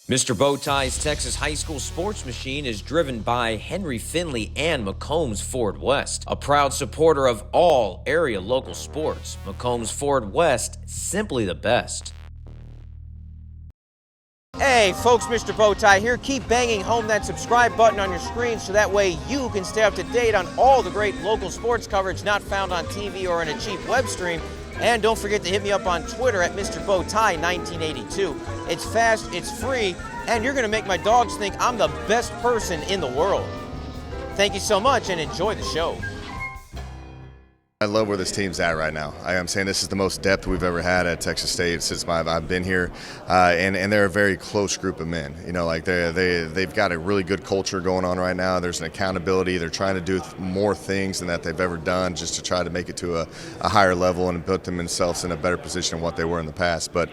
Mr. Bowtie's Texas High School Sports Machine is driven by Henry Finley and McCombs Ford West, a proud supporter of all area local sports. McCombs Ford West, simply the best. Hey folks, Mr. Bowtie here. Keep banging home that subscribe button on your screen so that way you can stay up to date on all the great local sports coverage not found on TV or in a cheap web stream. And don't forget to hit me up on Twitter at Mr. Bowtie 1982. It's fast, it's free, and you're going to make my dogs think I'm the best person in the world. Thank you so much and enjoy the show. I love where this team's at right now. I'm saying this is the most depth we've ever had at Texas State since I've been here, and they're a very close group of men. You know, like they've got a really good culture going on right now. There's an accountability. They're trying to do more things than that they've ever done, just to try to make it to a higher level and put themselves in a better position than what they were in the past. But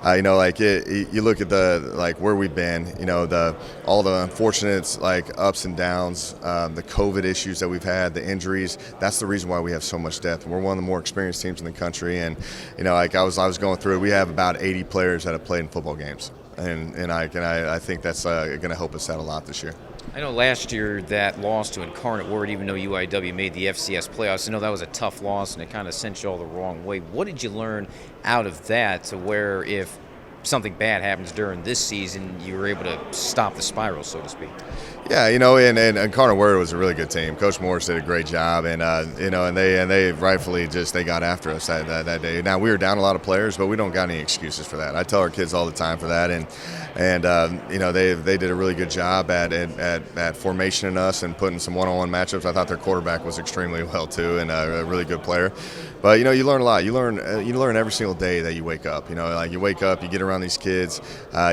you know, like you look at where we've been. You know, all the unfortunate ups and downs, the COVID issues that we've had, the injuries. That's the reason why we have so much depth. We're one of the more experienced teams in the country, and you know, like I was going through it. We have about 80 players that have played in football games, and I think that's going to help us out a lot this year. I know last year that loss to Incarnate Word, even though UIW made the FCS playoffs, I know that was a tough loss and it kind of sent you all the wrong way. What did you learn out of that to where if something bad happens during this season, you were able to stop the spiral, so to speak? Yeah, you know, and Incarnate Word was a really good team. Coach Morris did a great job, and you know, and they rightfully they got after us that day. Now we were down a lot of players, but we don't got any excuses for that. I tell our kids all the time for that, and you know, they did a really good job at formation in us and putting some one-on-one matchups. I thought their quarterback was extremely well too, and a really good player. But you know, you learn a lot. You learn every single day that you wake up. You know, like you wake up, you get around these kids,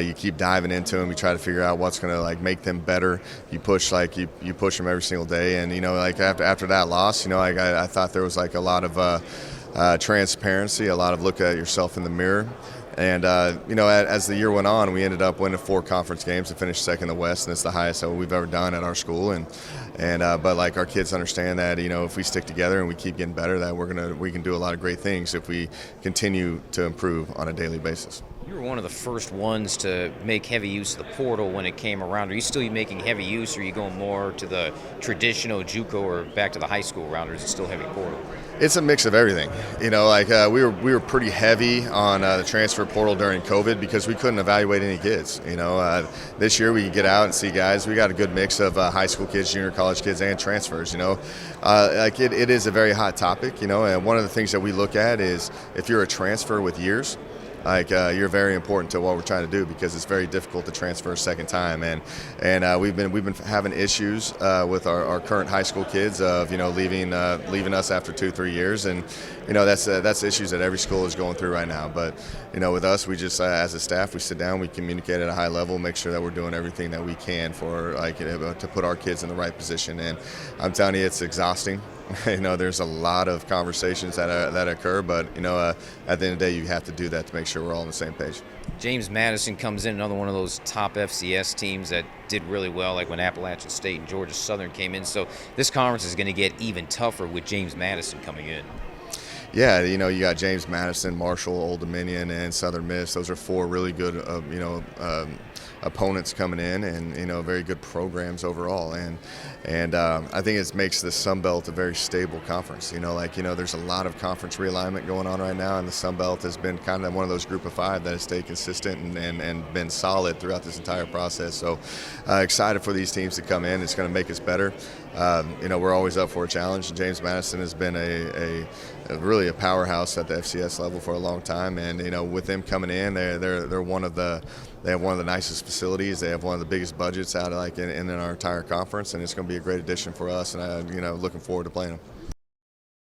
you keep diving into them, you try to figure out what's going to make them better. You push you push them every single day, and you know, like after that loss, you know, I thought there was a lot of transparency, a lot of look at yourself in the mirror. And, you know, as the year went on, we ended up winning 4 conference games and finished second in the West, and it's the highest that we've ever done at our school. But our kids understand that, you know, if we stick together and we keep getting better, that we can do a lot of great things if we continue to improve on a daily basis. You were one of the first ones to make heavy use of the portal when it came around. Are you still making heavy use, or are you going more to the traditional JUCO or back to the high school round, or is it still heavy portal? It's a mix of everything. You know, we were pretty heavy on the transfer portal during COVID because we couldn't evaluate any kids. You know, this year we can get out and see guys. We got a good mix of high school kids, junior college kids, and transfers. You know, it is a very hot topic. You know, and one of the things that we look at is if you're a transfer with years. You're very important to what we're trying to do because it's very difficult to transfer a second time, and we've been having issues with our current high school kids of, you know, leaving us after 2-3 years, and you know, that's issues that every school is going through right now. But you know, with us, we just as a staff, we sit down, we communicate at a high level, make sure that we're doing everything that we can for to put our kids in the right position. And I'm telling you, it's exhausting. You know, there's a lot of conversations that occur, but you know, at the end of the day, you have to do that to make sure we're all on the same page. James Madison comes in, another one of those top FCS teams that did really well, like when Appalachian State and Georgia Southern came in. So this conference is going to get even tougher with James Madison coming in. Yeah, you know, you got James Madison, Marshall, Old Dominion, and Southern Miss. Those are 4 really good, opponents coming in, and you know, very good programs overall. And I think it makes the Sun Belt a very stable conference. You know, there's a lot of conference realignment going on right now, and the Sun Belt has been kind of one of those group of 5 that has stayed consistent and been solid throughout this entire process. So excited for these teams to come in. It's going to make us better. You know, we're always up for a challenge. James Madison has been really a powerhouse at the FCS level for a long time, and you know, with them coming in, they have one of the nicest facilities. They have one of the biggest budgets out in our entire conference, and it's going to be a great addition for us. And you know, looking forward to playing them.